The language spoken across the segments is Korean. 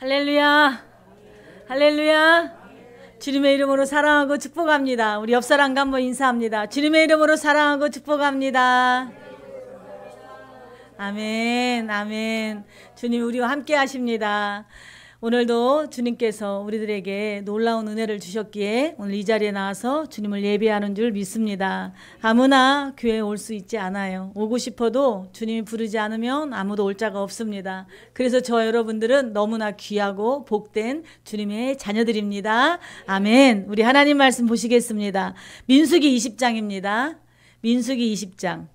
할렐루야. 할렐루야. 주님의 이름으로 사랑하고 축복합니다. 우리 옆 사람과 한번 인사합니다. 주님의 이름으로 사랑하고 축복합니다. 아멘. 아멘. 주님 우리와 함께 하십니다. 오늘도 주님께서 우리들에게 놀라운 은혜를 주셨기에 오늘 이 자리에 나와서 주님을 예배하는 줄 믿습니다. 아무나 교회에 올 수 있지 않아요. 오고 싶어도 주님이 부르지 않으면 아무도 올 자가 없습니다. 그래서 저 여러분들은 너무나 귀하고 복된 주님의 자녀들입니다. 아멘. 우리 하나님 말씀 보시겠습니다. 민수기 20장입니다. 민수기 20장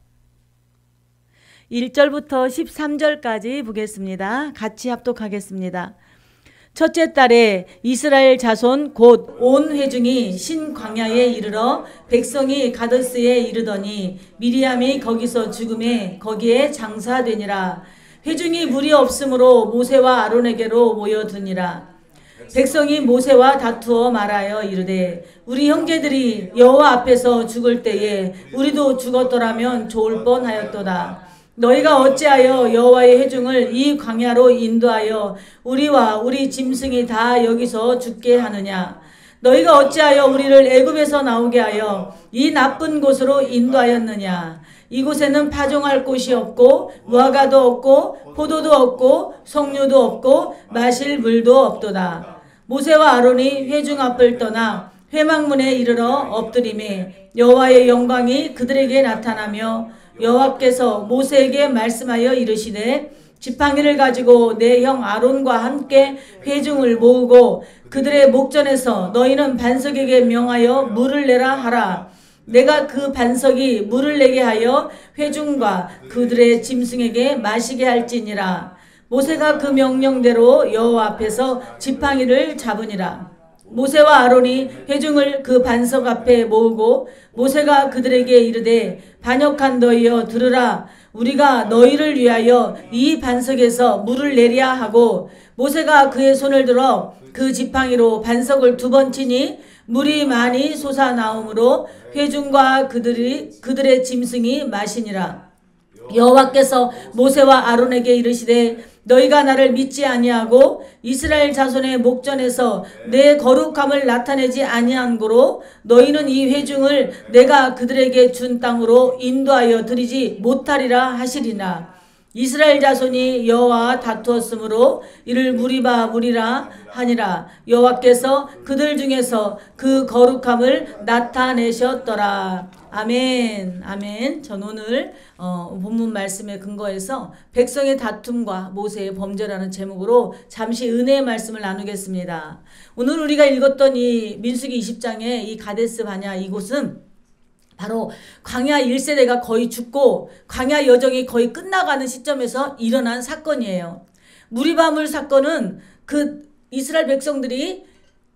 1절부터 13절까지 보겠습니다. 같이 합독하겠습니다. 첫째 달에 이스라엘 자손 곧 온 회중이 신광야에 이르러 백성이 가데스에 이르더니 미리암이 거기서 죽음에 거기에 장사되니라. 회중이 물이 없으므로 모세와 아론에게로 모여드니라. 백성이 모세와 다투어 말하여 이르되 우리 형제들이 여호와 앞에서 죽을 때에 우리도 죽었더라면 좋을 뻔하였도다. 너희가 어찌하여 여호와의 회중을 이 광야로 인도하여 우리와 우리 짐승이 다 여기서 죽게 하느냐? 너희가 어찌하여 우리를 애굽에서 나오게 하여 이 나쁜 곳으로 인도하였느냐? 이곳에는 파종할 곳이 없고 무화과도 없고 포도도 없고 석류도 없고 마실 물도 없도다. 모세와 아론이 회중 앞을 떠나 회막문에 이르러 엎드리매 여호와의 영광이 그들에게 나타나며 여호와께서 모세에게 말씀하여 이르시되 지팡이를 가지고 내 형 아론과 함께 회중을 모으고 그들의 목전에서 너희는 반석에게 명하여 물을 내라 하라. 내가 그 반석이 물을 내게 하여 회중과 그들의 짐승에게 마시게 할지니라. 모세가 그 명령대로 여호와 앞에서 지팡이를 잡으니라. 모세와 아론이 회중을 그 반석 앞에 모으고 모세가 그들에게 이르되 반역한 너희여 들으라. 우리가 너희를 위하여 이 반석에서 물을 내랴 하고 모세가 그의 손을 들어 그 지팡이로 반석을 2번 치니 물이 많이 솟아나오므로 회중과 그들의 짐승이 마시니라. 여호와께서 모세와 아론에게 이르시되 너희가 나를 믿지 아니하고 이스라엘 자손의 목전에서 내 거룩함을 나타내지 아니한 고로 너희는 이 회중을 내가 그들에게 준 땅으로 인도하여 드리지 못하리라 하시리나. 이스라엘 자손이 여호와와 다투었으므로 이를 무리라 하니라. 여호와께서 그들 중에서 그 거룩함을 나타내셨더라. 아멘. 아멘. 전 오늘 본문 말씀에 근거해서 백성의 다툼과 모세의 범죄라는 제목으로 잠시 은혜의 말씀을 나누겠습니다. 오늘 우리가 읽었던 이 민수기 20장의 이 가데스 바냐 이곳은 바로 광야 1세대가 거의 죽고 광야 여정이 거의 끝나가는 시점에서 일어난 사건이에요. 무리바물 사건은 그 이스라엘 백성들이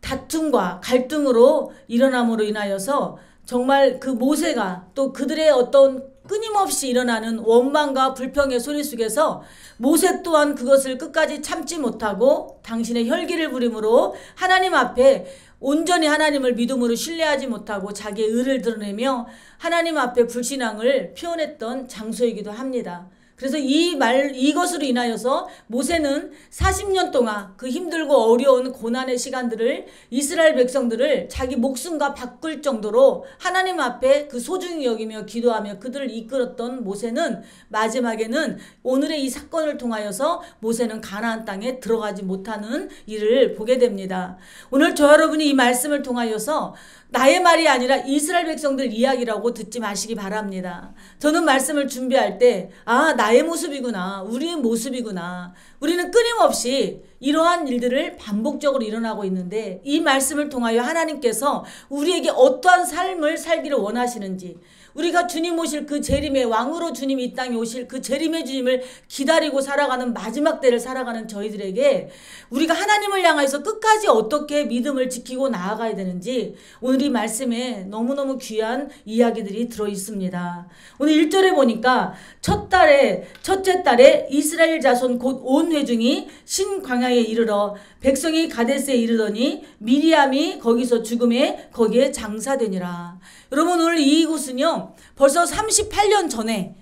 다툼과 갈등으로 일어남으로 인하여서 정말 그 모세가 또 그들의 어떤 끊임없이 일어나는 원망과 불평의 소리 속에서 모세 또한 그것을 끝까지 참지 못하고 당신의 혈기를 부림으로 하나님 앞에 온전히 하나님을 믿음으로 신뢰하지 못하고 자기의 의를 드러내며 하나님 앞에 불신앙을 표현했던 장소이기도 합니다. 그래서 이것으로 인하여서 모세는 40년 동안 그 힘들고 어려운 고난의 시간들을 이스라엘 백성들을 자기 목숨과 바꿀 정도로 하나님 앞에 그 소중히 여기며 기도하며 그들을 이끌었던 모세는 마지막에는 오늘의 이 사건을 통하여서 모세는 가나안 땅에 들어가지 못하는 일을 보게 됩니다. 오늘 저 여러분이 이 말씀을 통하여서 나의 말이 아니라 이스라엘 백성들 이야기라고 듣지 마시기 바랍니다. 저는 말씀을 준비할 때 나의 모습이구나. 우리의 모습이구나. 우리는 끊임없이 이러한 일들을 반복적으로 일어나고 있는데 이 말씀을 통하여 하나님께서 우리에게 어떠한 삶을 살기를 원하시는지 우리가 주님 오실 그 재림의 왕으로 주님이 이 땅에 오실 그 재림의 주님을 기다리고 살아가는 마지막 때를 살아가는 저희들에게 우리가 하나님을 향해서 끝까지 어떻게 믿음을 지키고 나아가야 되는지 오늘 이 말씀에 너무너무 귀한 이야기들이 들어있습니다. 오늘 1절에 보니까 첫째 달에 이스라엘 자손 곧 온 회중이 신광야에 이르러 백성이 가데스에 이르더니 미리암이 거기서 죽음에 거기에 장사되니라. 여러분 오늘 이곳은요 벌써 38년 전에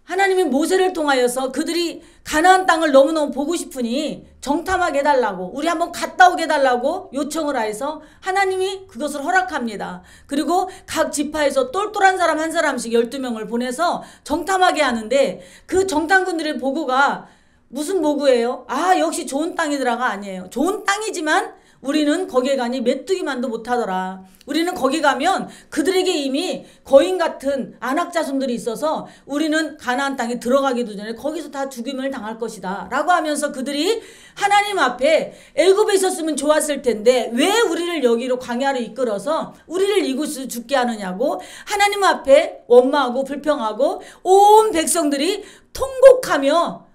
하나님이 모세를 통하여서 그들이 가나안 땅을 너무너무 보고 싶으니 정탐하게 해달라고, 우리 한번 갔다 오게 해달라고 요청을 하여서 하나님이 그것을 허락합니다. 그리고 각 지파에서 똘똘한 사람 한 사람씩 12명을 보내서 정탐하게 하는데, 그 정탐꾼들의 보고가 무슨 보고예요? 아, 역시 좋은 땅이더라가 아니에요. 좋은 땅이지만 우리는 거기에 가니 메뚜기만도 못하더라. 우리는 거기 가면 그들에게 이미 거인 같은 안악자손들이 있어서 우리는 가나안 땅에 들어가기도 전에 거기서 다 죽임을 당할 것이다 라고 하면서 그들이 하나님 앞에 애굽에 있었으면 좋았을 텐데 왜 우리를 여기로 광야로 이끌어서 우리를 이곳에서 죽게 하느냐고 하나님 앞에 원망하고 불평하고 온 백성들이 통곡하며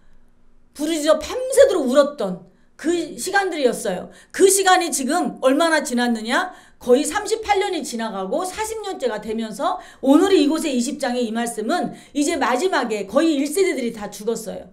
부르짖어 밤새도록 울었던 그 시간들이었어요. 그 시간이 지금 얼마나 지났느냐? 거의 38년이 지나가고 40년째가 되면서 오늘이 이곳의 20장의 이 말씀은 이제 마지막에 거의 1세대들이 다 죽었어요.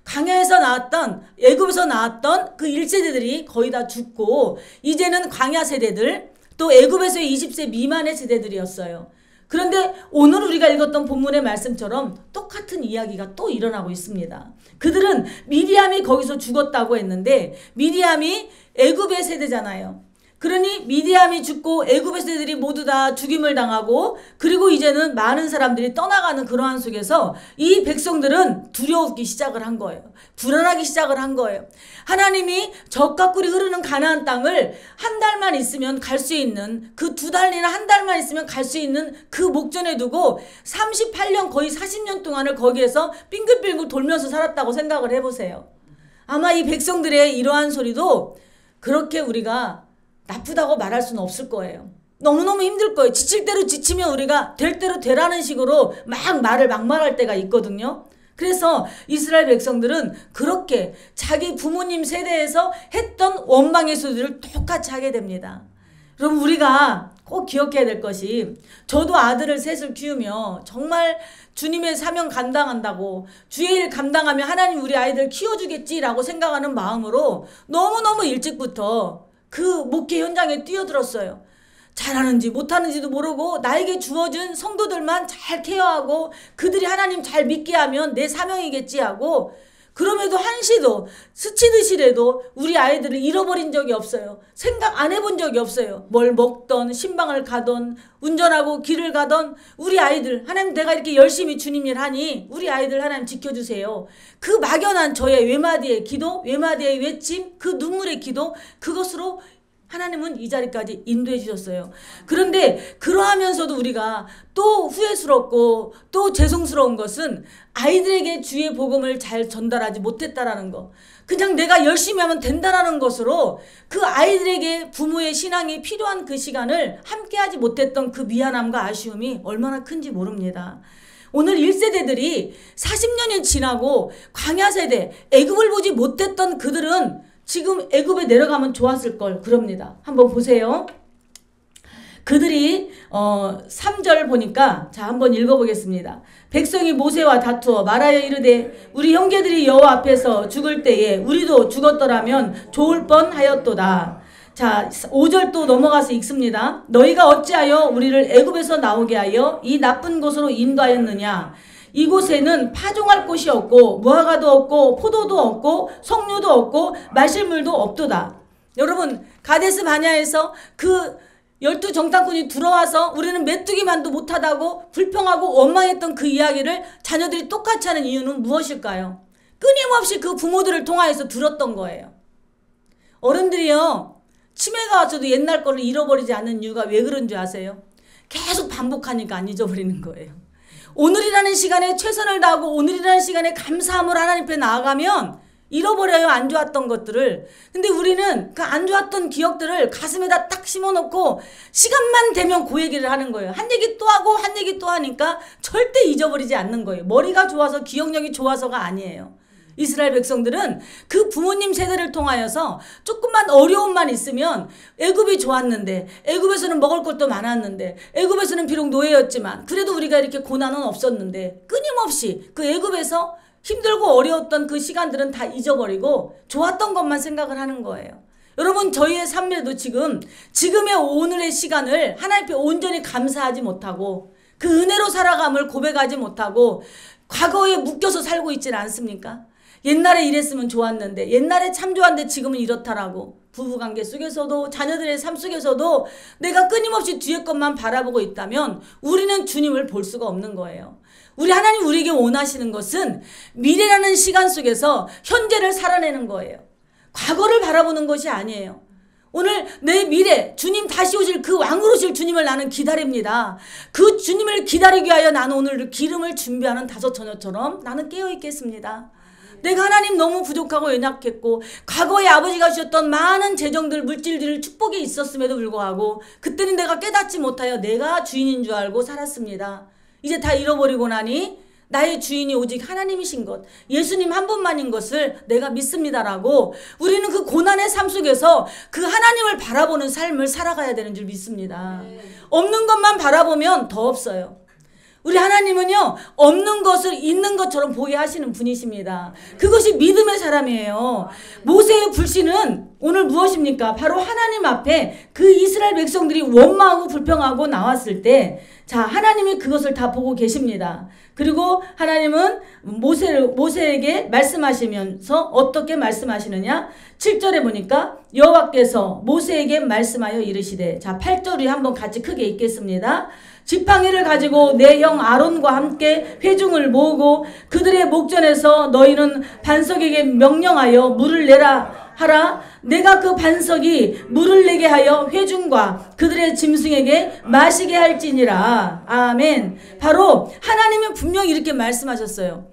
광야에서 나왔던, 애굽에서 나왔던 그 1세대들이 거의 다 죽고 이제는 광야 세대들, 또 애굽에서의 20세 미만의 세대들이었어요. 그런데 오늘 우리가 읽었던 본문의 말씀처럼 똑같은 이야기가 또 일어나고 있습니다. 그들은 미디암이 거기서 죽었다고 했는데 미디암이 애굽의 세대잖아요. 그러니 미디암이 죽고 애굽의 세대들이 모두 다 죽임을 당하고 그리고 이제는 많은 사람들이 떠나가는 그러한 속에서 이 백성들은 두려우기 시작을 한 거예요. 불안하기 시작을 한 거예요. 하나님이 젖과 꿀이 흐르는 가나안 땅을 한 달만 있으면 갈 수 있는, 그 2달이나 한 달만 있으면 갈 수 있는 그 목전에 두고 38년 거의 40년 동안을 거기에서 빙글빙글 돌면서 살았다고 생각을 해보세요. 아마 이 백성들의 이러한 소리도 그렇게 우리가 나쁘다고 말할 수는 없을 거예요. 너무너무 힘들 거예요. 지칠 대로 지치면 우리가 될 대로 되라는 식으로 막 말을 막말할 때가 있거든요. 그래서 이스라엘 백성들은 그렇게 자기 부모님 세대에서 했던 원망의 소리를 똑같이 하게 됩니다. 여러분, 우리가 꼭 기억해야 될 것이, 저도 아들을 셋을 키우며 정말 주님의 사명 감당한다고, 주의 일 감당하면 하나님 우리 아이들 키워주겠지라고 생각하는 마음으로 너무너무 일찍부터 그 목회 현장에 뛰어들었어요. 잘하는지 못하는지도 모르고 나에게 주어진 성도들만 잘 케어하고 그들이 하나님 잘 믿게 하면 내 사명이겠지 하고, 그럼에도 한시도 스치듯이라도 우리 아이들을 잃어버린 적이 없어요. 생각 안 해본 적이 없어요. 뭘 먹던 신방을 가던 운전하고 길을 가던 우리 아이들, 하나님 내가 이렇게 열심히 주님 일 하니 우리 아이들 하나님 지켜주세요. 그 막연한 저의 외마디의 기도, 외마디의 외침, 그 눈물의 기도, 그것으로 하나님은 이 자리까지 인도해 주셨어요. 그런데 그러하면서도 우리가 또 후회스럽고 또 죄송스러운 것은 아이들에게 주의 복음을 잘 전달하지 못했다라는 거. 그냥 내가 열심히 하면 된다라는 것으로 그 아이들에게 부모의 신앙이 필요한 그 시간을 함께하지 못했던 그 미안함과 아쉬움이 얼마나 큰지 모릅니다. 오늘 1세대들이 40년이 지나고 광야 세대, 애굽을 보지 못했던 그들은 지금 애굽에 내려가면 좋았을 걸 그럽니다. 한번 보세요. 그들이 3절 보니까, 자 한번 읽어보겠습니다. 백성이 모세와 다투어 말하여 이르되 우리 형제들이 여호와 앞에서 죽을 때에 우리도 죽었더라면 좋을 뻔하였도다. 자 5절 또 넘어가서 읽습니다. 너희가 어찌하여 우리를 애굽에서 나오게 하여 이 나쁜 곳으로 인도하였느냐. 이곳에는 파종할 곳이 없고 무화과도 없고 포도도 없고 석류도 없고 마실 물도 없도다. 여러분, 가데스 바냐에서 그 12정탐꾼이 들어와서 우리는 메뚜기만도 못하다고 불평하고 원망했던 그 이야기를 자녀들이 똑같이 하는 이유는 무엇일까요? 끊임없이 그 부모들을 통하여서 들었던 거예요. 어른들이요, 치매가 와서도 옛날 거를 잃어버리지 않는 이유가 왜 그런 줄 아세요? 계속 반복하니까 안 잊어버리는 거예요. 오늘이라는 시간에 최선을 다하고 오늘이라는 시간에 감사함을 하나님 앞에 나아가면 잃어버려요, 안 좋았던 것들을. 근데 우리는 그 안 좋았던 기억들을 가슴에다 딱 심어놓고 시간만 되면 그 얘기를 하는 거예요. 한 얘기 또 하고 한 얘기 또 하니까 절대 잊어버리지 않는 거예요. 머리가 좋아서 기억력이 좋아서가 아니에요. 이스라엘 백성들은 그 부모님 세대를 통하여서 조금만 어려움만 있으면 애굽이 좋았는데, 애굽에서는 먹을 것도 많았는데, 애굽에서는 비록 노예였지만 그래도 우리가 이렇게 고난은 없었는데, 끊임없이 그 애굽에서 힘들고 어려웠던 그 시간들은 다 잊어버리고 좋았던 것만 생각을 하는 거예요. 여러분, 저희의 삶에도 지금의 오늘의 시간을 하나님 앞에 온전히 감사하지 못하고 그 은혜로 살아감을 고백하지 못하고 과거에 묶여서 살고 있지는 않습니까? 옛날에 이랬으면 좋았는데, 옛날에 참 좋았는데 지금은 이렇다라고. 부부관계 속에서도 자녀들의 삶 속에서도 내가 끊임없이 뒤의 것만 바라보고 있다면 우리는 주님을 볼 수가 없는 거예요. 우리 하나님 우리에게 원하시는 것은 미래라는 시간 속에서 현재를 살아내는 거예요. 과거를 바라보는 것이 아니에요. 오늘 내 미래 주님 다시 오실 그 왕으로 오실 주님을 나는 기다립니다. 그 주님을 기다리기 위하여 나는 오늘 기름을 준비하는 다섯 처녀처럼 나는 깨어 있겠습니다. 내가 하나님 너무 부족하고 연약했고 과거에 아버지가 주셨던 많은 재정들 물질들 축복이 있었음에도 불구하고 그때는 내가 깨닫지 못하여 내가 주인인 줄 알고 살았습니다. 이제 다 잃어버리고 나니 나의 주인이 오직 하나님이신 것, 예수님 한 분만인 것을 내가 믿습니다라고 우리는 그 고난의 삶 속에서 그 하나님을 바라보는 삶을 살아가야 되는 줄 믿습니다. 없는 것만 바라보면 더 없어요. 우리 하나님은요, 없는 것을 있는 것처럼 보게 하시는 분이십니다. 그것이 믿음의 사람이에요. 모세의 불신은 오늘 무엇입니까? 바로 하나님 앞에 그 이스라엘 백성들이 원망하고 불평하고 나왔을 때, 자, 하나님이 그것을 다 보고 계십니다. 그리고 하나님은 모세에게 말씀하시면서 어떻게 말씀하시느냐? 7절에 보니까 여호와께서 모세에게 말씀하여 이르시되, 자, 8절이 한번 같이 크게 읽겠습니다. 지팡이를 가지고 내 형 아론과 함께 회중을 모으고 그들의 목전에서 너희는 반석에게 명령하여 물을 내라 하라. 내가 그 반석이 물을 내게 하여 회중과 그들의 짐승에게 마시게 할지니라. 아멘. 바로 하나님은 분명히 이렇게 말씀하셨어요.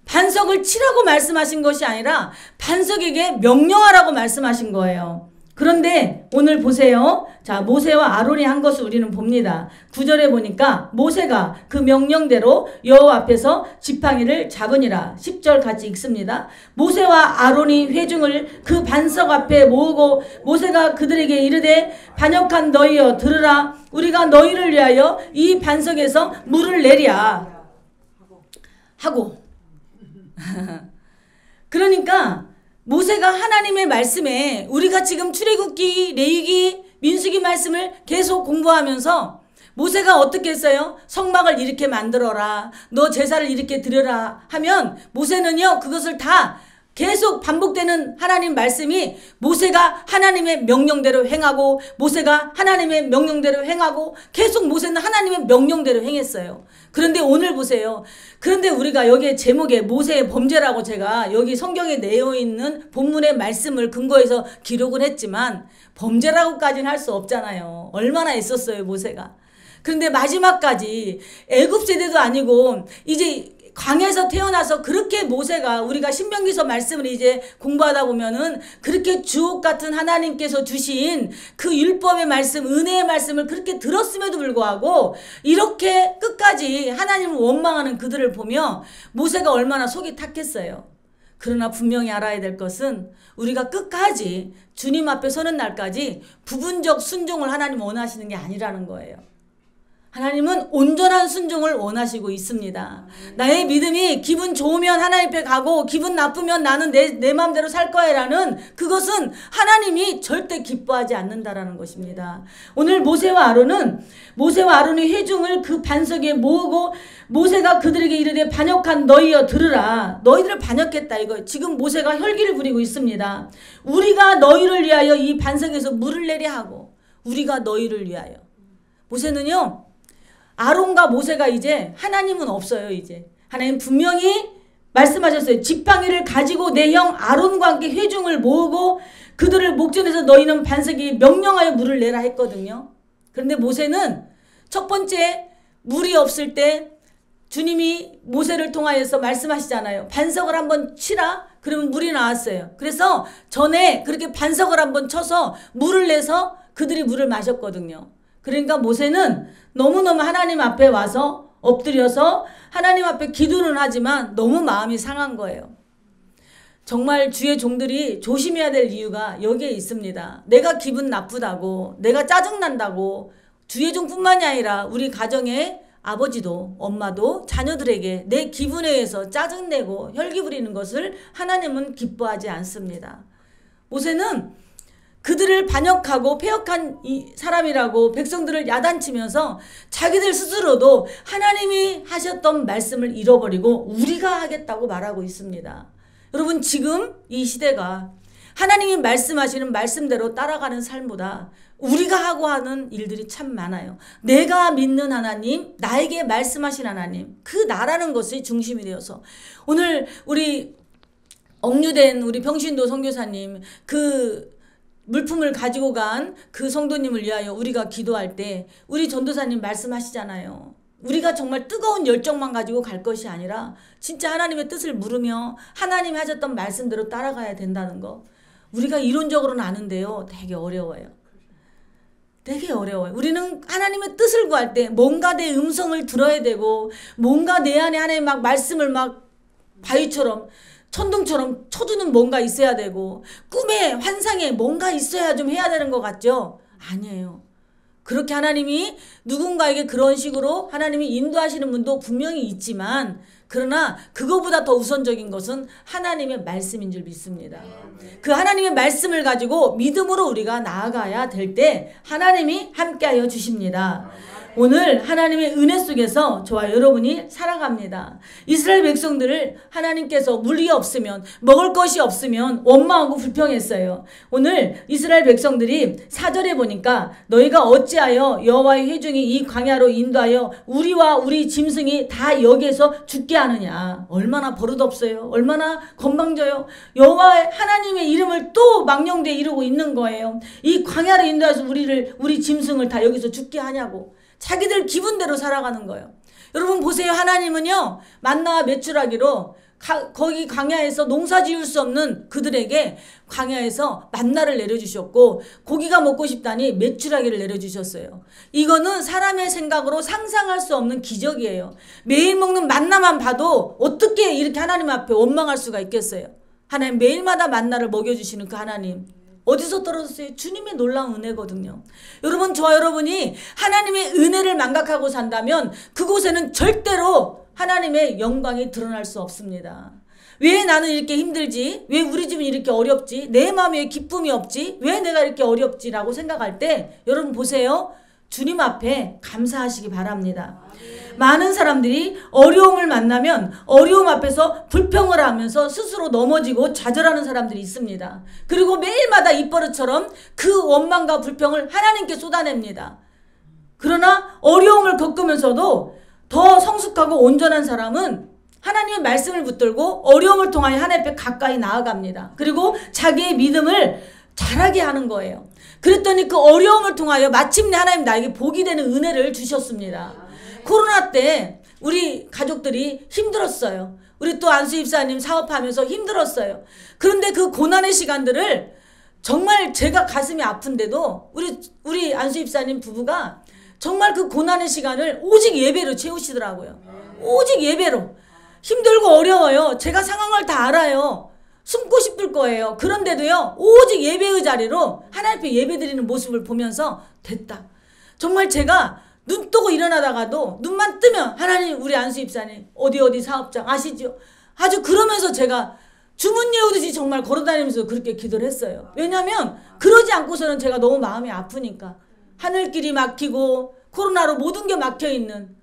반석을 치라고 말씀하신 것이 아니라 반석에게 명령하라고 말씀하신 거예요. 그런데 오늘 보세요. 자, 모세와 아론이 한 것을 우리는 봅니다. 9절에 보니까 모세가 그 명령대로 여호와 앞에서 지팡이를 잡으니라. 10절 같이 읽습니다. 모세와 아론이 회중을 그 반석 앞에 모으고 모세가 그들에게 이르되 반역한 너희여 들으라. 우리가 너희를 위하여 이 반석에서 물을 내랴 하고 그러니까 모세가 하나님의 말씀에 우리가 지금 출애굽기, 레위기, 민수기 말씀을 계속 공부하면서 모세가 어떻게 했어요? 성막을 이렇게 만들어라. 너 제사를 이렇게 드려라 하면 모세는요 그것을 다 계속 반복되는 하나님 말씀이 모세가 하나님의 명령대로 행하고 모세가 하나님의 명령대로 행하고 계속 모세는 하나님의 명령대로 행했어요. 그런데 오늘 보세요. 그런데 우리가 여기에 제목에 모세의 범죄라고 제가 여기 성경에 내어 있는 본문의 말씀을 근거해서 기록을 했지만 범죄라고까지는 할 수 없잖아요. 얼마나 있었어요 모세가. 그런데 마지막까지 애굽 세대도 아니고 이제 광야에서 태어나서 그렇게 모세가 우리가 신명기서 말씀을 이제 공부하다 보면은 그렇게 주옥 같은 하나님께서 주신 그 율법의 말씀, 은혜의 말씀을 그렇게 들었음에도 불구하고 이렇게 끝까지 하나님을 원망하는 그들을 보며 모세가 얼마나 속이 탔겠어요. 그러나 분명히 알아야 될 것은 우리가 끝까지 주님 앞에 서는 날까지 부분적 순종을 하나님 원하시는 게 아니라는 거예요. 하나님은 온전한 순종을 원하시고 있습니다. 나의 믿음이 기분 좋으면 하나님 앞에 가고 기분 나쁘면 나는 내 마음대로 살 거야 라는 그것은 하나님이 절대 기뻐하지 않는다라는 것입니다. 오늘 모세와 아론이 회중을 그 반석에 모으고 모세가 그들에게 이르되 반역한 너희여 들으라. 너희들을 반역했다 이거. 지금 모세가 혈기를 부리고 있습니다. 우리가 너희를 위하여 이 반석에서 물을 내려 하고 우리가 너희를 위하여. 모세는요. 아론과 모세가 이제 하나님은 없어요. 이제 하나님 분명히 말씀하셨어요. 지팡이를 가지고 내 형 아론과 함께 회중을 모으고 그들을 목전에서 너희는 반석이 명령하여 물을 내라 했거든요. 그런데 모세는 첫 번째 물이 없을 때 주님이 모세를 통하여서 말씀하시잖아요. 반석을 한번 치라. 그러면 물이 나왔어요. 그래서 전에 그렇게 반석을 한번 쳐서 물을 내서 그들이 물을 마셨거든요. 그러니까 모세는 너무너무 하나님 앞에 와서 엎드려서 하나님 앞에 기도는 하지만 너무 마음이 상한 거예요. 정말 주의 종들이 조심해야 될 이유가 여기에 있습니다. 내가 기분 나쁘다고 내가 짜증난다고 주의 종뿐만이 아니라 우리 가정의 아버지도 엄마도 자녀들에게 내 기분에 의해서 짜증내고 혈기 부리는 것을 하나님은 기뻐하지 않습니다. 모세는 그들을 반역하고 패역한 이 사람이라고 백성들을 야단치면서 자기들 스스로도 하나님이 하셨던 말씀을 잃어버리고 우리가 하겠다고 말하고 있습니다. 여러분, 지금 이 시대가 하나님이 말씀하시는 말씀대로 따라가는 삶보다 우리가 하고 하는 일들이 참 많아요. 내가 믿는 하나님, 나에게 말씀하신 하나님, 그 나라는 것이 중심이 되어서 오늘 우리 억류된 우리 병신도 선교사님, 그 물품을 가지고 간 그 성도님을 위하여 우리가 기도할 때 우리 전도사님 말씀하시잖아요. 우리가 정말 뜨거운 열정만 가지고 갈 것이 아니라 진짜 하나님의 뜻을 물으며 하나님이 하셨던 말씀대로 따라가야 된다는 거. 우리가 이론적으로는 아는데요, 되게 어려워요. 되게 어려워요. 우리는 하나님의 뜻을 구할 때 뭔가 내 음성을 들어야 되고, 뭔가 내 안에 하나님 막 말씀을 막 바위처럼 천둥처럼 쳐주는 뭔가 있어야 되고, 꿈에 환상에 뭔가 있어야 좀 해야 되는 것 같죠? 아니에요. 그렇게 하나님이 누군가에게 그런 식으로 하나님이 인도하시는 분도 분명히 있지만, 그러나 그거보다 더 우선적인 것은 하나님의 말씀인 줄 믿습니다. 그 하나님의 말씀을 가지고 믿음으로 우리가 나아가야 될 때 하나님이 함께하여 주십니다. 오늘 하나님의 은혜 속에서 저와 여러분이 살아갑니다. 이스라엘 백성들을 하나님께서 물이 없으면, 먹을 것이 없으면 원망하고 불평했어요. 오늘 이스라엘 백성들이 4절에 보니까 너희가 어찌하여 여호와의 회중이 이 광야로 인도하여 우리와 우리 짐승이 다 여기에서 죽게 하느냐. 얼마나 버릇없어요. 얼마나 건방져요. 여호와 하나님의 이름을 또 망령되이 이루고 있는 거예요. 이 광야로 인도해서 우리 짐승을 다 여기서 죽게 하냐고. 자기들 기분대로 살아가는 거예요. 여러분 보세요. 하나님은요, 만나와 메추라기로 거기 광야에서 농사 지을 수 없는 그들에게 광야에서 만나를 내려주셨고, 고기가 먹고 싶다니 메추라기를 내려주셨어요. 이거는 사람의 생각으로 상상할 수 없는 기적이에요. 매일 먹는 만나만 봐도 어떻게 이렇게 하나님 앞에 원망할 수가 있겠어요. 하나님 매일마다 만나를 먹여주시는 그 하나님, 어디서 떨어졌어요? 주님의 놀라운 은혜거든요. 여러분, 저와 여러분이 하나님의 은혜를 망각하고 산다면 그곳에는 절대로 하나님의 영광이 드러날 수 없습니다. 왜 나는 이렇게 힘들지? 왜 우리 집은 이렇게 어렵지? 내 마음에 기쁨이 없지? 왜 내가 이렇게 어렵지? 라고 생각할 때 여러분 보세요. 주님 앞에 감사하시기 바랍니다. 많은 사람들이 어려움을 만나면 어려움 앞에서 불평을 하면서 스스로 넘어지고 좌절하는 사람들이 있습니다. 그리고 매일마다 입버릇처럼 그 원망과 불평을 하나님께 쏟아냅니다. 그러나 어려움을 겪으면서도 더 성숙하고 온전한 사람은 하나님의 말씀을 붙들고 어려움을 통하여 하나님 앞에 가까이 나아갑니다. 그리고 자기의 믿음을 자라게 하는 거예요. 그랬더니 그 어려움을 통하여 마침내 하나님 나에게 복이 되는 은혜를 주셨습니다. 코로나 때 우리 가족들이 힘들었어요. 우리 또 안수 집사님 사업하면서 힘들었어요. 그런데 그 고난의 시간들을 정말 제가 가슴이 아픈데도 우리 안수 집사님 부부가 정말 그 고난의 시간을 오직 예배로 채우시더라고요. 오직 예배로. 힘들고 어려워요. 제가 상황을 다 알아요. 숨고 싶을 거예요. 그런데도요, 오직 예배의 자리로 하나님 앞에 예배드리는 모습을 보면서 됐다. 정말 제가 눈 뜨고 일어나다가도 눈만 뜨면 하나님, 우리 안수 집사님 어디 사업장 아시죠? 아주 그러면서 제가 주문 외우듯이 정말 걸어다니면서 그렇게 기도를 했어요. 왜냐하면 그러지 않고서는 제가 너무 마음이 아프니까. 하늘길이 막히고 코로나로 모든 게 막혀있는,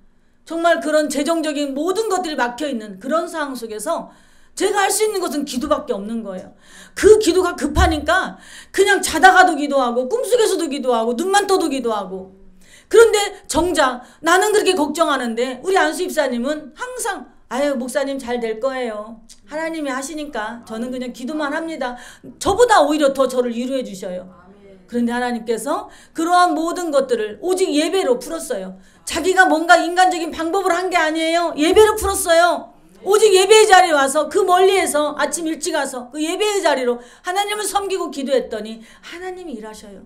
정말 그런 재정적인 모든 것들이 막혀있는 그런 상황 속에서 제가 할 수 있는 것은 기도밖에 없는 거예요. 그 기도가 급하니까 그냥 자다가도 기도하고 꿈속에서도 기도하고 눈만 떠도 기도하고. 그런데 정작 나는 그렇게 걱정하는데 우리 안수 집사님은 항상 아유 목사님 잘 될 거예요. 하나님이 하시니까 저는 그냥 기도만 합니다. 저보다 오히려 더 저를 위로해 주셔요. 그런데 하나님께서 그러한 모든 것들을 오직 예배로 풀었어요. 자기가 뭔가 인간적인 방법으로 한 게 아니에요. 예배로 풀었어요. 오직 예배의 자리에 와서 그 멀리에서 아침 일찍 와서 그 예배의 자리로 하나님을 섬기고 기도했더니 하나님이 일하셔요.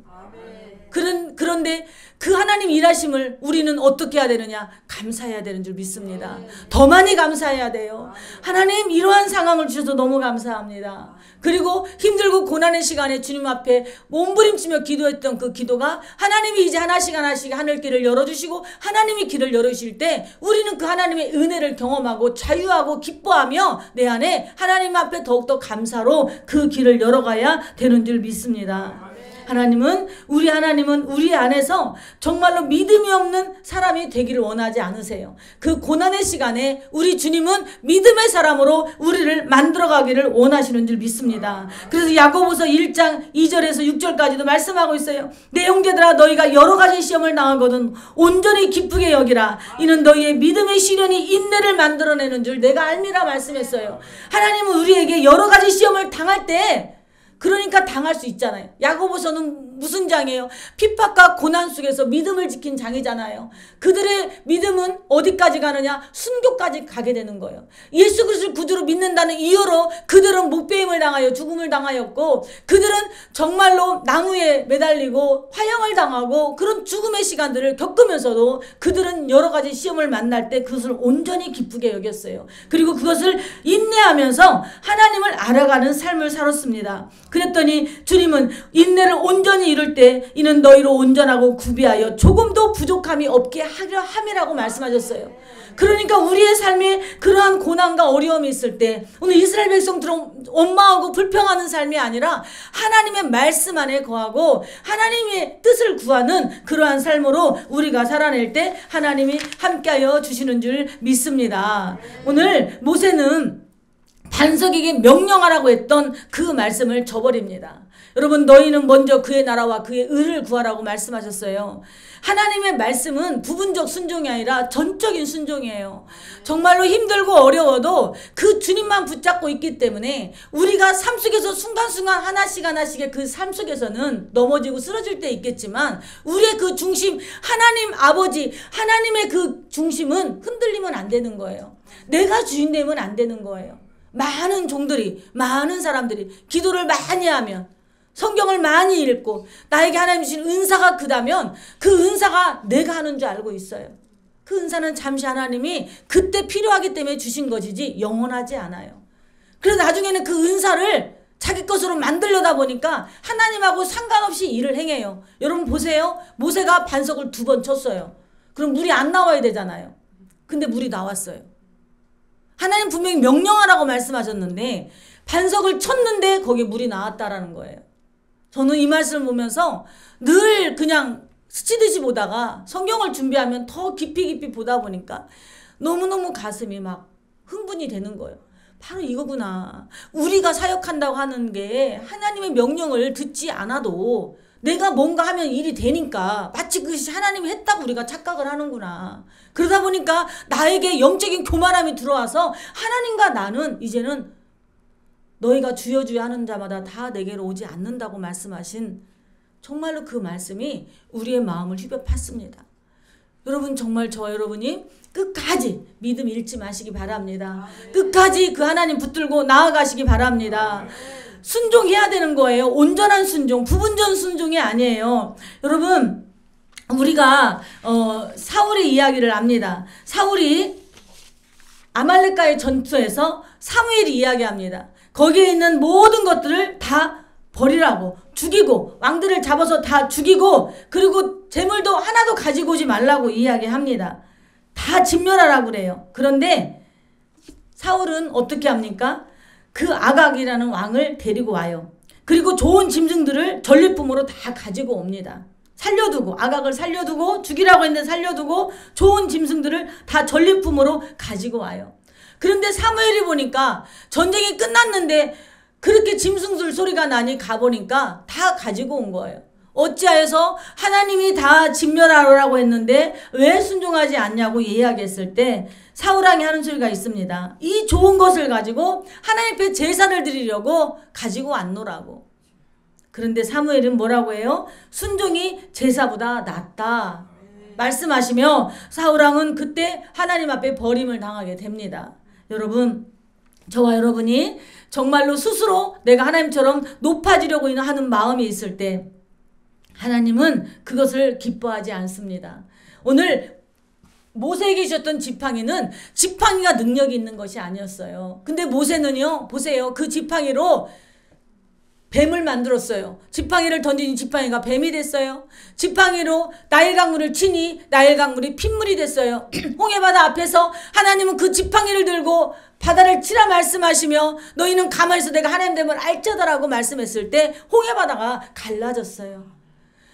그런데 그 하나님 일하심을 우리는 어떻게 해야 되느냐? 감사해야 되는 줄 믿습니다. 더 많이 감사해야 돼요. 하나님 이러한 상황을 주셔서 너무 감사합니다. 그리고 힘들고 고난의 시간에 주님 앞에 몸부림치며 기도했던 그 기도가 하나님이 이제 하나씩 하늘길을 열어주시고 하나님이 길을 열어주실 때 우리는 그 하나님의 은혜를 경험하고 자유하고 기뻐하며 내 안에 하나님 앞에 더욱더 감사로 그 길을 열어가야 되는 줄 믿습니다. 하나님은 우리 안에서 정말로 믿음이 없는 사람이 되기를 원하지 않으세요. 그 고난의 시간에 우리 주님은 믿음의 사람으로 우리를 만들어가기를 원하시는 줄 믿습니다. 그래서 야고보서 1장 2절에서 6절까지도 말씀하고 있어요. 내 형제들아, 너희가 여러 가지 시험을 당하거든 온전히 기쁘게 여기라. 이는 너희의 믿음의 시련이 인내를 만들어내는 줄 내가 알미라 말씀했어요. 하나님은 우리에게 여러 가지 시험을 당할 때, 그러니까 당할 수 있잖아요. 야고보서는 무슨 장이에요? 핍박과 고난 속에서 믿음을 지킨 장이잖아요. 그들의 믿음은 어디까지 가느냐? 순교까지 가게 되는 거예요. 예수 그리스도를 구주로 믿는다는 이유로 그들은 목배임을 당하여 죽음을 당하였고, 그들은 정말로 나무에 매달리고 화형을 당하고 그런 죽음의 시간들을 겪으면서도 그들은 여러 가지 시험을 만날 때 그것을 온전히 기쁘게 여겼어요. 그리고 그것을 인내하면서 하나님을 알아가는 삶을 살았습니다. 그랬더니 주님은 인내를 온전히 이룰 때 이는 너희로 온전하고 구비하여 조금도 부족함이 없게 하려 함이라고 말씀하셨어요. 그러니까 우리의 삶에 그러한 고난과 어려움이 있을 때, 오늘 이스라엘 백성들은 원망하고 불평하는 삶이 아니라 하나님의 말씀 안에 거하고 하나님의 뜻을 구하는 그러한 삶으로 우리가 살아낼 때 하나님이 함께하여 주시는 줄 믿습니다. 오늘 모세는 반석에게 명령하라고 했던 그 말씀을 저버립니다. 여러분, 너희는 먼저 그의 나라와 그의 의를 구하라고 말씀하셨어요. 하나님의 말씀은 부분적 순종이 아니라 전적인 순종이에요. 정말로 힘들고 어려워도 그 주님만 붙잡고 있기 때문에 우리가 삶 속에서 순간순간 하나씩의 그 삶 속에서는 넘어지고 쓰러질 때 있겠지만 우리의 그 중심, 하나님 아버지, 하나님의 그 중심은 흔들리면 안 되는 거예요. 내가 주인 되면 안 되는 거예요. 많은 종들이, 많은 사람들이 기도를 많이 하면, 성경을 많이 읽고 나에게 하나님 주신 은사가 크다면 그 은사가 내가 하는 줄 알고 있어요. 그 은사는 잠시 하나님이 그때 필요하기 때문에 주신 것이지 영원하지 않아요. 그래서 나중에는 그 은사를 자기 것으로 만들려다 보니까 하나님하고 상관없이 일을 행해요. 여러분 보세요. 모세가 반석을 2번 쳤어요. 그럼 물이 안 나와야 되잖아요. 근데 물이 나왔어요. 하나님 분명히 명령하라고 말씀하셨는데 반석을 쳤는데 거기에 물이 나왔다라는 거예요. 저는 이 말씀을 보면서 늘 그냥 스치듯이 보다가 성경을 준비하면 더 깊이 보다 보니까 너무너무 가슴이 막 흥분이 되는 거예요. 바로 이거구나. 우리가 사역한다고 하는 게 하나님의 명령을 듣지 않아도 내가 뭔가 하면 일이 되니까 마치 그것이 하나님이 했다고 우리가 착각을 하는구나. 그러다 보니까 나에게 영적인 교만함이 들어와서 하나님과 나는 이제는 너희가 주여 주여 하는 자마다 다 내게로 오지 않는다고 말씀하신 정말로 그 말씀이 우리의 마음을 휘벼팠습니다. 여러분, 정말 저와 여러분이 끝까지 믿음 잃지 마시기 바랍니다. 끝까지 그 하나님 붙들고 나아가시기 바랍니다. 순종해야 되는 거예요. 온전한 순종, 부분전 순종이 아니에요. 여러분, 우리가 사울의 이야기를 압니다. 사울이 아말렉과의 전투에서 사무엘이 이야기합니다. 거기에 있는 모든 것들을 다 버리라고, 죽이고 왕들을 잡아서 다 죽이고 그리고 재물도 하나도 가지고 오지 말라고 이야기합니다. 다 진멸하라고 그래요. 그런데 사울은 어떻게 합니까? 그 아각이라는 왕을 데리고 와요. 그리고 좋은 짐승들을 전리품으로 다 가지고 옵니다. 살려두고, 아각을 살려두고, 죽이라고 했는데 살려두고 좋은 짐승들을 다 전리품으로 가지고 와요. 그런데 사무엘이 보니까 전쟁이 끝났는데 그렇게 짐승들 소리가 나니 가보니까 다 가지고 온 거예요. 어찌하여서 하나님이 다 진멸하라고 했는데 왜 순종하지 않냐고 이야기했을 때 사울왕이 하는 소리가 있습니다. 이 좋은 것을 가지고 하나님 앞에 제사를 드리려고 가지고 왔노라고. 그런데 사무엘은 뭐라고 해요? 순종이 제사보다 낫다 말씀하시며 사울왕은 그때 하나님 앞에 버림을 당하게 됩니다. 여러분, 저와 여러분이 정말로 스스로 내가 하나님처럼 높아지려고 하는 마음이 있을 때 하나님은 그것을 기뻐하지 않습니다. 오늘 모세에게 주셨던 지팡이는 지팡이가 능력이 있는 것이 아니었어요. 근데 모세는요, 보세요. 그 지팡이로 뱀을 만들었어요. 지팡이를 던지니 지팡이가 뱀이 됐어요. 지팡이로 나일 강물을 치니 나일 강물이 핏물이 됐어요. 홍해바다 앞에서 하나님은 그 지팡이를 들고 바다를 치라 말씀하시며 너희는 가만히 있어 내가 하나님 됨을 알쩌다라고 말씀했을 때 홍해바다가 갈라졌어요.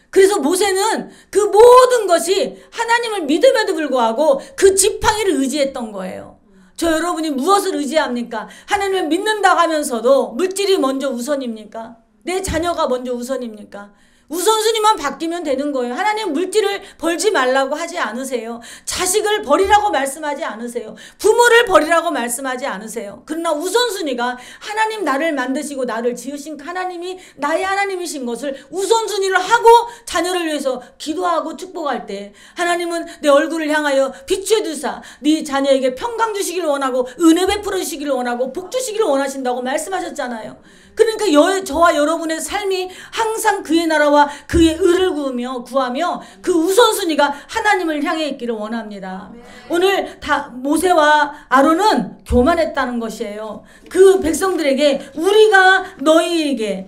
그래서 모세는 그 모든 것이 하나님을 믿음에도 불구하고 그 지팡이를 의지했던 거예요. 저 여러분이 무엇을 의지합니까? 하나님을 믿는다 하면서도 물질이 먼저 우선입니까? 내 자녀가 먼저 우선입니까? 우선순위만 바뀌면 되는 거예요. 하나님 물질을 벌지 말라고 하지 않으세요. 자식을 버리라고 말씀하지 않으세요. 부모를 버리라고 말씀하지 않으세요. 그러나 우선순위가 하나님 나를 만드시고 나를 지으신 하나님이 나의 하나님이신 것을 우선순위를 하고 자녀를 위해서 기도하고 축복할 때 하나님은 내 얼굴을 향하여 비추어 두사 네 자녀에게 평강 주시기를 원하고 은혜 베풀어 주시기를 원하고 복 주시기를 원하신다고 말씀하셨잖아요. 그러니까 저와 여러분의 삶이 항상 그의 나라와 그의 의를 구하며 그 우선순위가 하나님을 향해 있기를 원합니다. 오늘 다 모세와 아론은 교만했다는 것이에요. 그 백성들에게 우리가 너희에게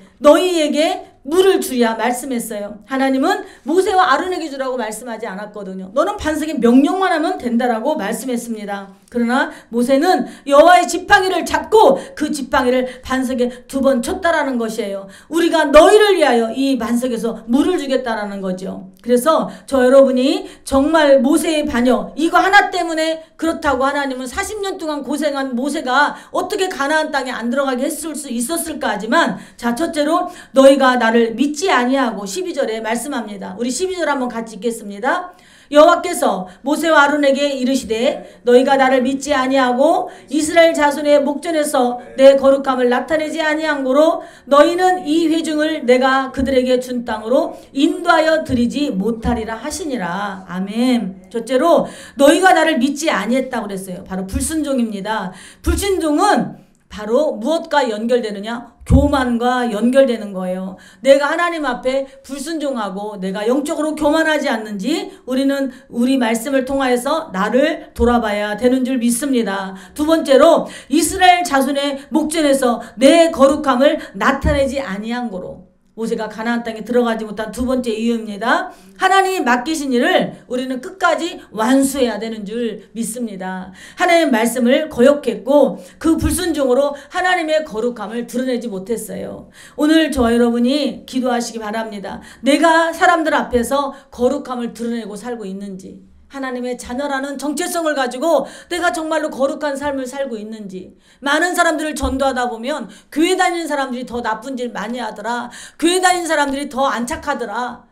물을 주랴 말씀했어요. 하나님은 모세와 아론에게 주라고 말씀하지 않았거든요. 너는 반석에 명령만 하면 된다라고 말씀했습니다. 그러나 모세는 여호와의 지팡이를 잡고 그 지팡이를 반석에 2번 쳤다라는 것이에요. 우리가 너희를 위하여 이 반석에서 물을 주겠다라는 거죠. 그래서 저 여러분이 정말 모세의 반역 이거 하나 때문에 그렇다고 하나님은 40년 동안 고생한 모세가 어떻게 가나안 땅에 안 들어가게 했을 수 있었을까 하지만 자 첫째로 너희가 나를 믿지 아니하고 12절에 말씀합니다. 우리 12절 한번 같이 읽겠습니다. 여호와께서 모세와 아론에게 이르시되 너희가 나를 믿지 아니하고 이스라엘 자손의 목전에서 내 거룩함을 나타내지 아니한 고로 너희는 이 회중을 내가 그들에게 준 땅으로 인도하여 드리지 못하리라 하시니라. 아멘. 첫째로 너희가 나를 믿지 아니했다고 그랬어요. 바로 불순종입니다. 불순종은 바로 무엇과 연결되느냐? 교만과 연결되는 거예요. 내가 하나님 앞에 불순종하고 내가 영적으로 교만하지 않는지 우리는 우리 말씀을 통하여서 나를 돌아봐야 되는 줄 믿습니다. 2번째로 이스라엘 자손의 목전에서 내 거룩함을 나타내지 아니한 거로 모세가 가나안 땅에 들어가지 못한 2번째 이유입니다. 하나님이 맡기신 일을 우리는 끝까지 완수해야 되는 줄 믿습니다. 하나님의 말씀을 거역했고 그 불순종으로 하나님의 거룩함을 드러내지 못했어요. 오늘 저와 여러분이 기도하시기 바랍니다. 내가 사람들 앞에서 거룩함을 드러내고 살고 있는지, 하나님의 자녀라는 정체성을 가지고 내가 정말로 거룩한 삶을 살고 있는지. 많은 사람들을 전도하다 보면 교회 다니는 사람들이 더 나쁜 짓 많이 하더라. 교회 다니는 사람들이 더 안 착하더라.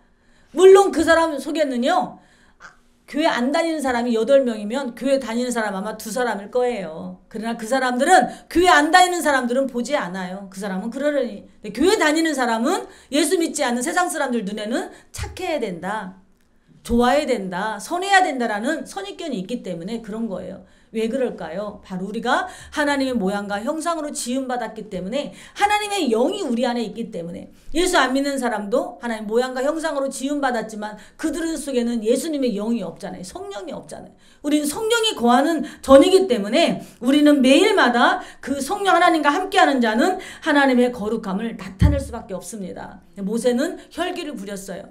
물론 그 사람 속에는요, 교회 안 다니는 사람이 8명이면 교회 다니는 사람 아마 2사람일 거예요. 그러나 그 사람들은 교회 안 다니는 사람들은 보지 않아요. 그 사람은 그러려니. 교회 다니는 사람은 예수 믿지 않는 세상 사람들 눈에는 착해야 된다, 좋아야 된다, 선해야 된다라는 선입견이 있기 때문에 그런 거예요. 왜 그럴까요? 바로 우리가 하나님의 모양과 형상으로 지음받았기 때문에, 하나님의 영이 우리 안에 있기 때문에. 예수 안 믿는 사람도 하나님 모양과 형상으로 지음받았지만 그들 속에는 예수님의 영이 없잖아요. 성령이 없잖아요. 우리는 성령이 거하는 전이기 때문에 우리는 매일마다 그 성령 하나님과 함께하는 자는 하나님의 거룩함을 나타낼 수밖에 없습니다. 모세는 혈기를 부렸어요.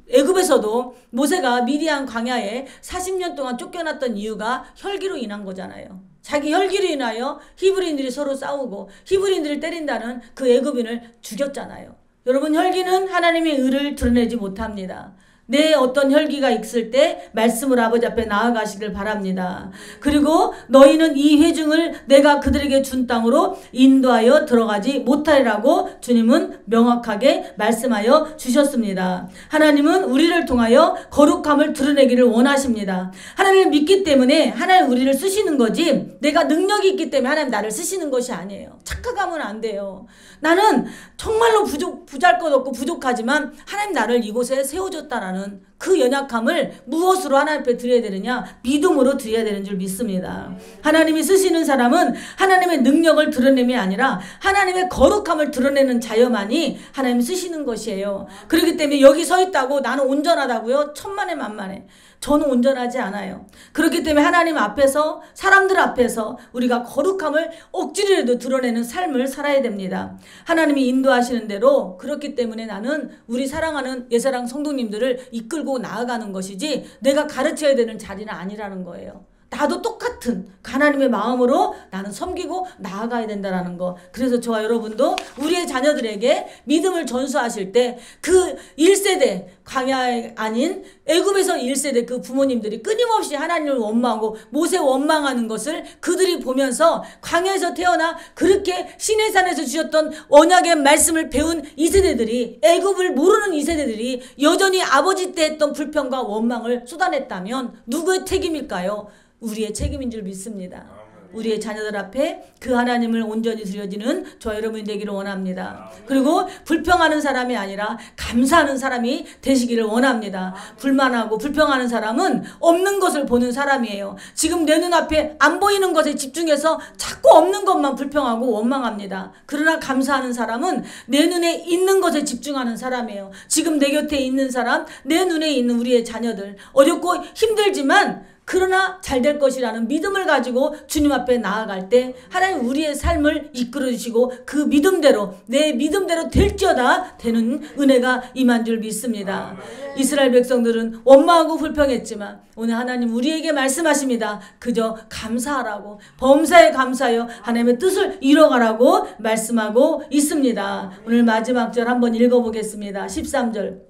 애굽에서도 모세가 미디안 광야에 40년 동안 쫓겨났던 이유가 혈기로 인한 거잖아요. 자기 혈기로 인하여 히브리인들이 서로 싸우고 히브리인들을 때린다는 그 애굽인을 죽였잖아요. 여러분, 혈기는 하나님의 의를 드러내지 못합니다. 내 어떤 혈기가 있을 때 말씀을 아버지 앞에 나아가시길 바랍니다. 그리고 너희는 이 회중을 내가 그들에게 준 땅으로 인도하여 들어가지 못하리라고 주님은 명확하게 말씀하여 주셨습니다. 하나님은 우리를 통하여 거룩함을 드러내기를 원하십니다. 하나님을 믿기 때문에 하나님 우리를 쓰시는 거지, 내가 능력이 있기 때문에 하나님 나를 쓰시는 것이 아니에요. 착각하면 안 돼요. 나는 정말로 부잘것없고 부족하지만 하나님 나를 이곳에 세워줬다라는 그 연약함을 무엇으로 하나님 앞에 드려야 되느냐? 믿음으로 드려야 되는 줄 믿습니다. 하나님이 쓰시는 사람은 하나님의 능력을 드러냄이 아니라 하나님의 거룩함을 드러내는 자여만이 하나님 쓰시는 것이에요. 그렇기 때문에 여기 서 있다고 나는 온전하다고요? 천만에 만만해. 저는 온전하지 않아요. 그렇기 때문에 하나님 앞에서, 사람들 앞에서 우리가 거룩함을 억지로라도 드러내는 삶을 살아야 됩니다. 하나님이 인도하시는 대로. 그렇기 때문에 나는 우리 사랑하는 예사랑 성도님들을 이끌고 나아가는 것이지 내가 가르쳐야 되는 자리는 아니라는 거예요. 나도 똑같은 하나님의 마음으로 나는 섬기고 나아가야 된다는 거. 그래서 저와 여러분도 우리의 자녀들에게 믿음을 전수하실 때 그 1세대 광야 아닌 애굽에서 1세대 그 부모님들이 끊임없이 하나님을 원망하고 모세 원망하는 것을 그들이 보면서 광야에서 태어나 그렇게 시내산에서 주셨던 언약의 말씀을 배운 2세대들이, 애굽을 모르는 2세대들이 여전히 아버지 때 했던 불평과 원망을 쏟아냈다면 누구의 책임일까요? 우리의 책임인 줄 믿습니다. 우리의 자녀들 앞에 그 하나님을 온전히 드려지는 저 여러분이 되기를 원합니다. 그리고 불평하는 사람이 아니라 감사하는 사람이 되시기를 원합니다. 불만하고 불평하는 사람은 없는 것을 보는 사람이에요. 지금 내 눈앞에 안 보이는 것에 집중해서 자꾸 없는 것만 불평하고 원망합니다. 그러나 감사하는 사람은 내 눈에 있는 것에 집중하는 사람이에요. 지금 내 곁에 있는 사람, 내 눈에 있는 우리의 자녀들, 어렵고 힘들지만 그러나 잘 될 것이라는 믿음을 가지고 주님 앞에 나아갈 때 하나님 우리의 삶을 이끌어 주시고 그 믿음대로, 내 믿음대로 될지어다 되는 은혜가 임한 줄 믿습니다. 이스라엘 백성들은 원망하고 불평했지만 오늘 하나님 우리에게 말씀하십니다. 그저 감사하라고, 범사에 감사하여 하나님의 뜻을 이뤄가라고 말씀하고 있습니다. 오늘 마지막 절 한번 읽어보겠습니다. 13절.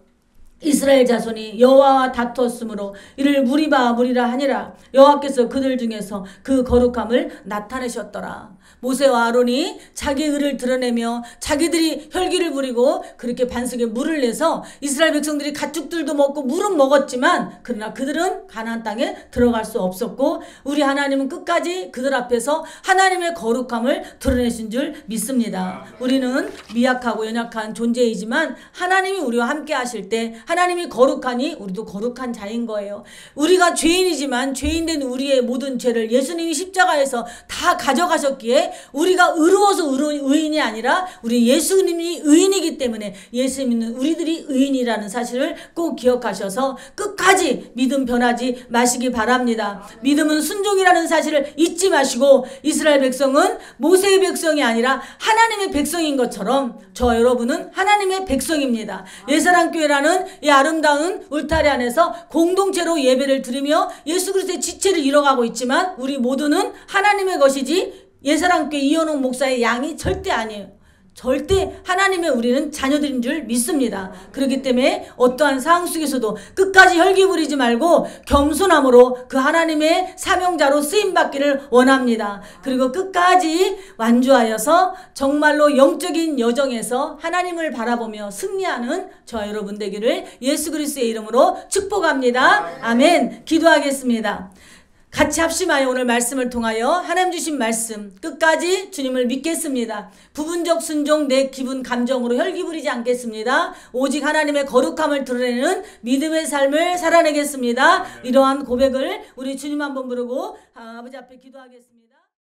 이스라엘 자손이 여호와와 다투었으므로 이를 무리라 하니라. 여호와께서 그들 중에서 그 거룩함을 나타내셨더라. 모세와 아론이 자기 의를 드러내며 자기들이 혈기를 부리고 그렇게 반석에 물을 내서 이스라엘 백성들이 가축들도 먹고 물은 먹었지만 그러나 그들은 가나안 땅에 들어갈 수 없었고 우리 하나님은 끝까지 그들 앞에서 하나님의 거룩함을 드러내신 줄 믿습니다. 우리는 미약하고 연약한 존재이지만 하나님이 우리와 함께 하실 때 하나님이 거룩하니 우리도 거룩한 자인 거예요. 우리가 죄인이지만 죄인된 우리의 모든 죄를 예수님이 십자가에서 다 가져가셨기에 우리가 의로워서 의인이 아니라 우리 예수님이 의인이기 때문에 예수 믿는 우리들이 의인이라는 사실을 꼭 기억하셔서 끝까지 믿음 변하지 마시기 바랍니다. 믿음은 순종이라는 사실을 잊지 마시고 이스라엘 백성은 모세의 백성이 아니라 하나님의 백성인 것처럼 저와 여러분은 하나님의 백성입니다. 예사랑교회라는 이 아름다운 울타리 안에서 공동체로 예배를 드리며 예수 그리스도의 지체를 이뤄가고 있지만 우리 모두는 하나님의 것이지 예사랑교회 이현옥 목사의 양이 절대 아니에요. 절대 하나님의 우리는 자녀들인 줄 믿습니다. 그렇기 때문에 어떠한 상황 속에서도 끝까지 혈기 부리지 말고 겸손함으로 그 하나님의 사명자로 쓰임받기를 원합니다. 그리고 끝까지 완주하여서 정말로 영적인 여정에서 하나님을 바라보며 승리하는 저와 여러분 되기를 예수 그리스도의 이름으로 축복합니다. 아멘. 기도하겠습니다. 같이 합심하여 오늘 말씀을 통하여 하나님 주신 말씀 끝까지 주님을 믿겠습니다. 부분적 순종 내 기분 감정으로 혈기 부리지 않겠습니다. 오직 하나님의 거룩함을 드러내는 믿음의 삶을 살아내겠습니다. 이러한 고백을 우리 주님 한번 부르고 아버지 앞에 기도하겠습니다.